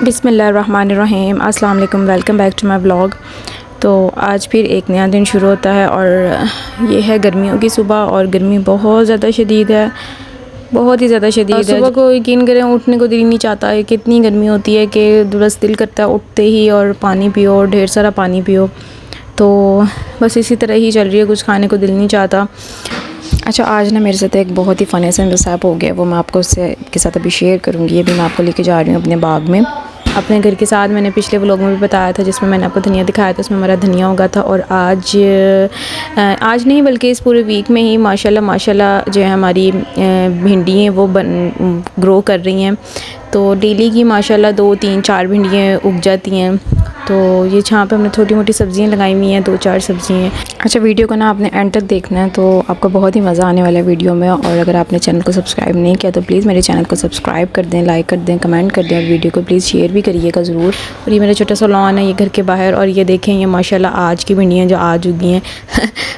बिस्मिल्लाहिर्रहमानिर्रहीम, अस्सलाम वालेकुम, welcome back to my blog. तो आज फिर एक नया दिन शुरू होता है और ये है गर्मियों की सुबह और गर्मी बहुत ज़्यादा शदीद है, बहुत ही ज़्यादा शदीद है। सुबह को यकीन करें उठने को दिल नहीं चाहता है, कितनी गर्मी होती है कि बस दिल करता है उठते ही और पानी पियो, ढेर सारा पानी पियो। तो बस इसी तरह ही चल रही है, कुछ खाने को दिल नहीं चाहता। अच्छा, आज ना मेरे साथ एक बहुत ही फ़नी सा मिसहैप हो गया, वो मैं आपको उससे के साथ अभी शेयर करूँगी। अभी मैं आपको लेके जा रही हूँ अपने बाग में, अपने घर के साथ। मैंने पिछले व्लॉग में भी बताया था जिसमें मैंने आपको धनिया दिखाया था, उसमें हमारा धनिया उगा था। और आज नहीं बल्कि इस पूरे वीक में ही माशाल्लाह जो है हमारी भिंडी हैं वो ग्रो कर रही हैं। तो डेली की माशाल्लाह 2, 3, 4 भिंडियाँ उग जाती हैं। तो ये जहाँ पे हमने छोटी मोटी सब्ज़ियाँ लगाई हुई हैं, 2-4 सब्ज़ियाँ हैं। अच्छा, वीडियो को ना आपने एंड तक देखना है, तो आपको बहुत ही मज़ा आने वाला है वीडियो में। और अगर आपने चैनल को सब्सक्राइब नहीं किया तो प्लीज़ मेरे चैनल को सब्सक्राइब कर दें, लाइक कर दें, कमेंट कर दें और वीडियो को प्लीज़ शेयर भी करिएगा ज़रूर। और ये मेरा छोटा सा लॉन है, ये घर के बाहर। और ये देखें, ये माशाल्लाह आज की भिंडियाँ जो आज उगी हैं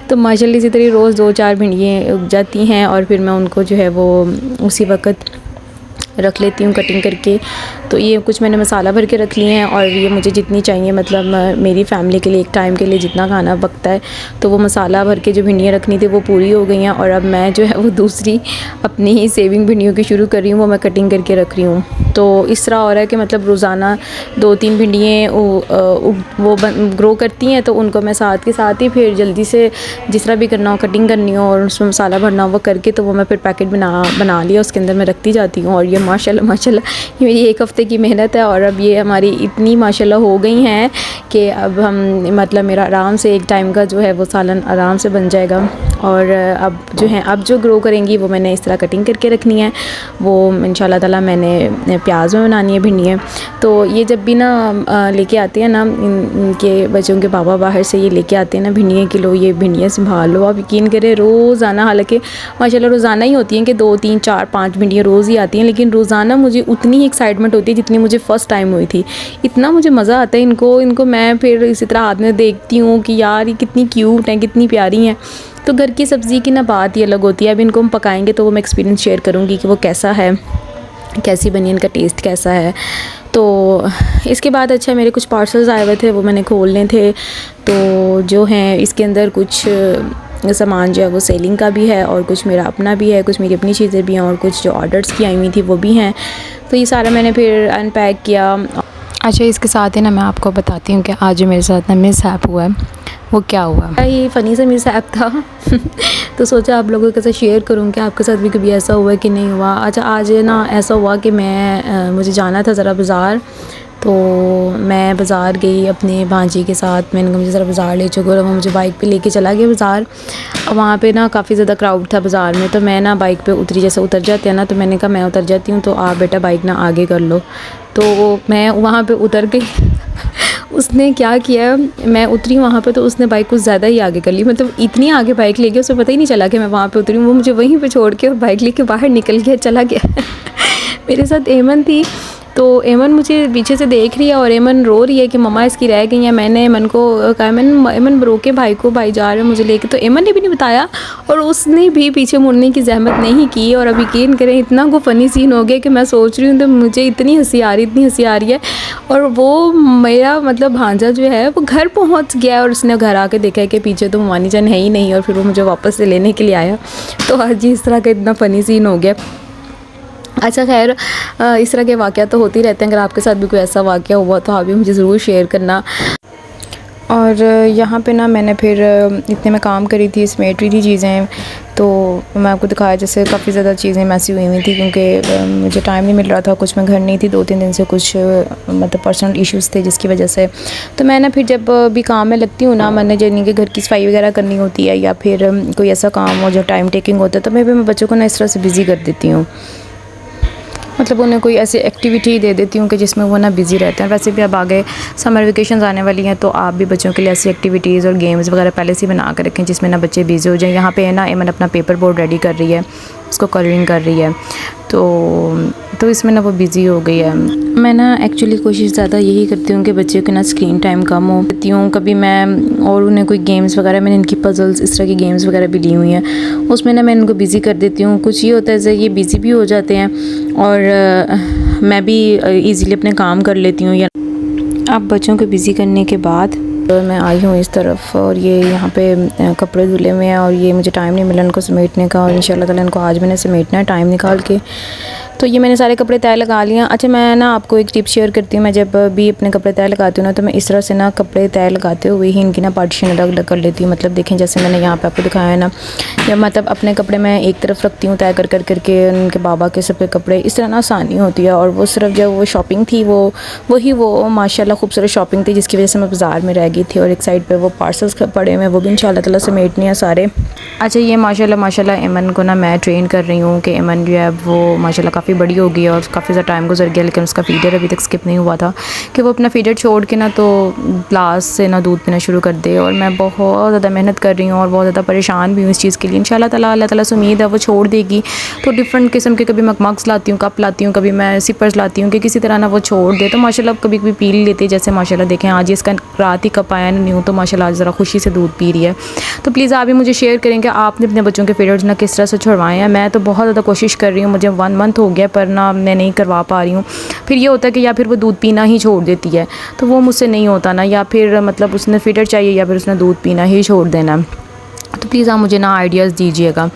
तो माशाल्लाह इसी तरह रोज़ 2-4 भिंडियाँ उग जाती हैं और फिर मैं उनको जो है वो उसी वक्त रख लेती हूँ कटिंग करके। तो ये कुछ मैंने मसाला भर के रख लिए हैं और ये मुझे जितनी चाहिए, मतलब मेरी फ़ैमिली के लिए एक टाइम के लिए जितना खाना पकता है, तो वो मसाला भर के जो भिंडियाँ रखनी थी वो पूरी हो गई हैं। और अब मैं जो है वो दूसरी अपनी ही सेविंग भिंडियों की शुरू कर रही हूँ, वो मैं कटिंग करके रख रही हूँ। तो इस तरह हो रहा है कि मतलब रोज़ाना 2-3 भिंडियाँ वो ग्रो करती हैं, तो उनको मैं साथ के साथ ही फिर जल्दी से जिस तरह भी करना हो, कटिंग करनी हो और उसमें मसाला भरना हो वो करके, तो वो मैं फिर पैकेट बना लिया, उसके अंदर मैं रखती जाती हूँ। और ये माशाल्लाह ये मेरी 1 हफ़्ते की मेहनत है और अब ये हमारी इतनी माशाल्लाह हो गई हैं कि अब हम मतलब मेरा आराम से एक टाइम का जो है वो सालन आराम से बन जाएगा। और अब जो ग्रो करेंगी वो मैंने इस तरह कटिंग करके रखनी है। वो इंशाल्लाह ताला मैंने प्याज में बनानी है भिंडियाँ। तो ये जब भी ना लेके आते हैं ना, इनके बच्चों के पापा बाहर से ये लेके आते हैं ना भिंडियाँ, किलो ये भिंडियाँ संभाल लो। आप यकीन करें रोज़ाना, हालांकि माशाल्लाह रोज़ाना ही होती हैं कि 2, 3, 4, 5 भिंडियाँ रोज़ ही आती हैं, लेकिन रोज़ाना मुझे उतनी ही एक्साइटमेंट होती है जितनी मुझे फ़र्स्ट टाइम हुई थी। इतना मुझे मज़ा आता है इनको मैं फिर इसी तरह हाथ में देखती हूँ कि यार ये कितनी क्यूट हैं, कितनी प्यारी हैं। तो घर की सब्ज़ी की ना बात ही अलग होती है। अब इनको हम पकाएंगे तो वो मैं एक्सपीरियंस शेयर करूँगी कि वो कैसा है, कैसी बनी, इनका टेस्ट कैसा है। तो इसके बाद अच्छा, मेरे कुछ पार्सल्स आए हुए थे, वो मैंने खोलने थे। तो जो हैं इसके अंदर कुछ सामान जो है वो सेलिंग का भी है और कुछ मेरा अपना भी है, कुछ मेरी अपनी चीज़ें भी हैं और कुछ जो ऑर्डर्स की आई हुई थी वो भी हैं। तो ये सारा मैंने फिर अनपैक किया। अच्छा, इसके साथ ही ना मैं आपको बताती हूँ कि आज जो मेरे साथ ना मिसहैप हुआ है वो क्या हुआ। ये फ़नी सा मिसहैप था तो सोचा आप लोगों के साथ शेयर करूँ कि आपके साथ भी कभी ऐसा हुआ है कि नहीं हुआ। अच्छा, आज ना ऐसा हुआ कि मुझे जाना था ज़रा बाज़ार। तो मैं बाज़ार गई अपने भांजी के साथ। मैंने कहा मुझे ज़रा बाज़ार ले चलो, वो मुझे बाइक पे लेके चला गया बाज़ार। और वहाँ पे ना काफ़ी ज़्यादा क्राउड था बाज़ार में। तो मैं ना बाइक पे उतरी, जैसे उतर जाते हैं ना, तो मैंने कहा मैं उतर जाती हूँ, तो आप बेटा बाइक ना आगे कर लो। तो मैं वहाँ पे उतर गई उसने क्या किया, मैं उतरी वहाँ पे तो उसने बाइक कुछ ज़्यादा ही आगे कर ली, मतलब इतनी आगे बाइक ले गया, उसे पता ही नहीं चला कि मैं वहाँ पे उतरी हूँ। वो मुझे वहीं पे छोड़ के और बाइक लेके बाहर निकल गया, चला गया मेरे साथ एमन थी। तो एमन मुझे पीछे से देख रही है और एमन रो रही है कि मम्मा इसकी रह गई है। मैंने एमन को कहा, एमन रोके भाई को, भाई जा रहे हैं मुझे लेके। तो एमन ने भी नहीं बताया और उसने भी पीछे मुड़ने की जहमत नहीं की। और अब यकीन करें इतना को फ़नी सीन हो गया कि मैं सोच रही हूँ तो मुझे इतनी हंसी आ रही है। और वो मेरा मतलब भांजा जो है वो घर पहुँच गया और उसने घर आके देखा है कि पीछे तो ममानी जान है ही नहीं, और फिर वो मुझे वापस से लेने के लिए आया। तो आज इस तरह का इतना फ़नी सीन हो गया। अच्छा, खैर इस तरह के वाक़यात तो होते ही रहते हैं। अगर आपके साथ भी कोई ऐसा वाक़या हुआ तो आप भी मुझे ज़रूर शेयर करना। और यहाँ पे ना मैंने फिर इतने में काम करी थी, समेट रही थी चीज़ें। तो मैं आपको दिखाया जैसे काफ़ी ज़्यादा चीज़ें मैसी हुई थी क्योंकि मुझे टाइम नहीं मिल रहा था, कुछ मैं घर नहीं थी 2-3 दिन से, कुछ मतलब पर्सनल इश्यूज़ थे जिसकी वजह से। तो मैं ना फिर जब भी काम में लगती हूँ ना, मैंने यानी कि घर की सफाई वगैरह करनी होती है या फिर कोई ऐसा काम हो जो टाइम टेकिंग होता है, तो मैं बच्चों को ना इस तरह से बिज़ी कर देती हूँ। मतलब उन्हें कोई ऐसी एक्टिविटी दे देती हूँ कि जिसमें वो ना बिज़ी रहते हैं। वैसे भी अब आगे समर वेकेशंस आने वाली हैं, तो आप भी बच्चों के लिए ऐसी एक्टिविटीज़ और गेम्स वगैरह पहले से बना कर रखें जिसमें ना बच्चे बिज़ी हो जाएं। यहाँ पे है ना एमन अपना पेपर बोर्ड रेडी कर रही है, उसको कलरिंग कर रही है। तो इसमें ना वो बिज़ी हो गई है। मैं ना एक्चुअली कोशिश ज़्यादा यही करती हूँ कि बच्चों के ना स्क्रीन टाइम कम हो देती हूँ कभी मैं, और उन्हें कोई गेम्स वगैरह, मैंने इनकी पजल्स इस तरह की गेम्स वगैरह भी ली हुई हैं, उसमें ना मैं इनको बिज़ी कर देती हूँ। कुछ ये होता है जैसे ये बिज़ी भी हो जाते हैं और मैं भी ईज़िली अपने काम कर लेती हूँ। या अब बच्चों को बिज़ी करने के बाद तो मैं आई हूँ इस तरफ, और ये यहाँ पे कपड़े धुले हुए हैं और ये मुझे टाइम नहीं मिला इनको समेटने का, और इंशाल्लाह ताला इनको आज मैंने समेटना है टाइम निकाल के। तो ये मैंने सारे कपड़े तय लगा लिए हैं। अच्छा, मैं ना आपको एक टिप शेयर करती हूँ। मैं जब भी अपने कपड़े तय लगाती हूँ ना, तो मैं इस तरह से ना कपड़े तय लगाते हुए ही इनकी ना पार्टीशन अलग अलग कर लेती हूँ। मतलब देखें जैसे मैंने यहाँ पे आपको दिखाया है ना, या मतलब अपने कपड़े मैं एक तरफ रखती हूँ तय कर करके, उनके बाबा के सब के कपड़े, इस तरह ना आसानी होती है। और वो सिर्फ जब वो शॉपिंग थी वो माशाल्लाह खूबसूरत शॉपिंग थी, जिसकी वजह से मैं बाज़ार में रह गई थी। और एक साइड पर वो पार्सल्स पड़े हुए, वो भी इंशाल्लाह ताला समेटने हैं सारे। अच्छा, ये माशाल्लाह एमन को ना मैं ट्रेन कर रही हूँ कि एमन जो है वो माशाल्लाह काफ़ी बड़ी हो गई है और काफ़ी ज़्यादा टाइम गुजर गया, लेकिन उसका फीडर अभी तक स्किप नहीं हुआ था कि वो अपना फीडर छोड़ के ना तो ग्लास से ना दूध पीना शुरू कर दे। और मैं बहुत ज़्यादा मेहनत कर रही हूँ और बहुत ज़्यादा परेशान भी हूँ इस चीज़ के लिए। इंशाल्लाह ताला अल्लाह ताला से उम्मीद है वो छोड़ देगी। तो डिफरेंट किस्म के कभी मैं मग्स लाती हूँ, कप लाती हूँ, कभी मैं सिपर्स लाती हूँ कि किसी तरह ना वो छोड़ दे। तो माशाल्लाह कभी कभी पी लेती, जैसे माशाल्लाह देखें आज इसका रात ही कप आया नहीं हूँ, तो माशाल्लाह आज ज़रा खुशी से दूध पी रही है। तो प्लीज़ आप भी मुझे शेयर करें कि आपने अपने बच्चों के फीडर्स ना किस तरह से छुड़वाएं हैं। मैं तो बहुत ज़्यादा कोशिश कर रही हूँ, मुझे 1 मंथ हो गया पर ना मैं नहीं करवा पा रही हूँ। फिर ये होता है कि या फिर वो दूध पीना ही छोड़ देती है, तो वो मुझसे नहीं होता ना, या फिर मतलब उसने फीडर चाहिए या फिर उसने दूध पीना ही छोड़ देना। तो प्लीज़ आप मुझे ना आइडियाज़ दीजिएगा।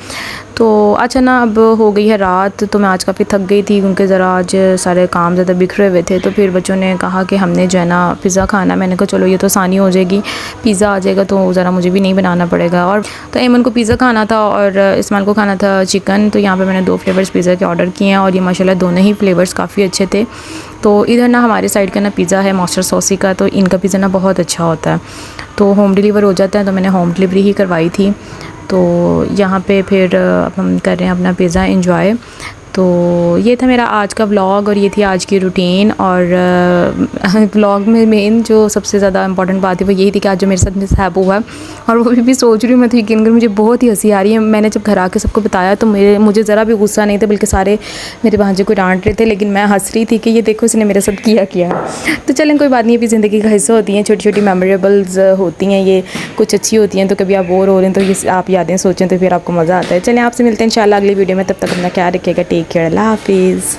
तो अच्छा ना, अब हो गई है रात, तो मैं आज काफ़ी थक गई थी क्योंकि ज़रा आज सारे काम ज़्यादा बिखरे हुए थे। तो फिर बच्चों ने कहा कि हमने जो है ना पिज़्ज़ा खाना। मैंने कहा चलो ये तो आसानी हो जाएगी, पिज़्ज़ा आ जाएगा तो ज़रा मुझे भी नहीं बनाना पड़ेगा। और तो एमन को पिज़्ज़ा खाना था और इस्माइल को खाना था चिकन। तो यहाँ पर मैंने 2 फ्लेवर्स पिज़्ज़ा के ऑर्डर किए हैं और ये माशाल्लाह दोनों ही फ्लेवर्स काफ़ी अच्छे थे। तो इधर ना हमारे साइड का ना पिज़्ज़ा है मास्टर सॉसी का, तो इनका पिज़्ज़ा ना बहुत अच्छा होता है, तो होम डिलीवर हो जाता है। तो मैंने होम डिलीवरी ही करवाई थी। तो यहाँ पे फिर हम कर रहे हैं अपना पिज़्ज़ा एंजॉय। तो ये था मेरा आज का व्लॉग और ये थी आज की रूटीन। और व्लॉग में मेन जो सबसे ज़्यादा इंपॉर्टेंट बात है वो यही थी कि आज जो मेरे साथ मिसहैप हुआ है, और वो भी सोच रही हूँ मैं तो यकीन कर, मुझे बहुत ही हंसी आ रही है। मैंने जब घर आके सबको बताया तो मुझे ज़रा भी गुस्सा नहीं था, बल्कि सारे मेरे भांजे को डांट रहे थे, लेकिन मैं हंस रही थी कि ये देखो इसने मेरे साथ किया। तो चलें कोई बात नहीं, ये भी ज़िंदगी का हिस्सा होती हैं, छोटी छोटी मेमोरेबल्स होती हैं, ये कुछ अच्छी होती हैं। तो कभी आप बोर हो रहे हैं तो ये आप यादें सोचें तो फिर आपको मज़ा आता है। चलें आपसे मिलते हैं इंशाल्लाह अगली वीडियो में, तब तक अपना ख्याल रखिएगा। टेक केयर, अल्लाह हाफिज़।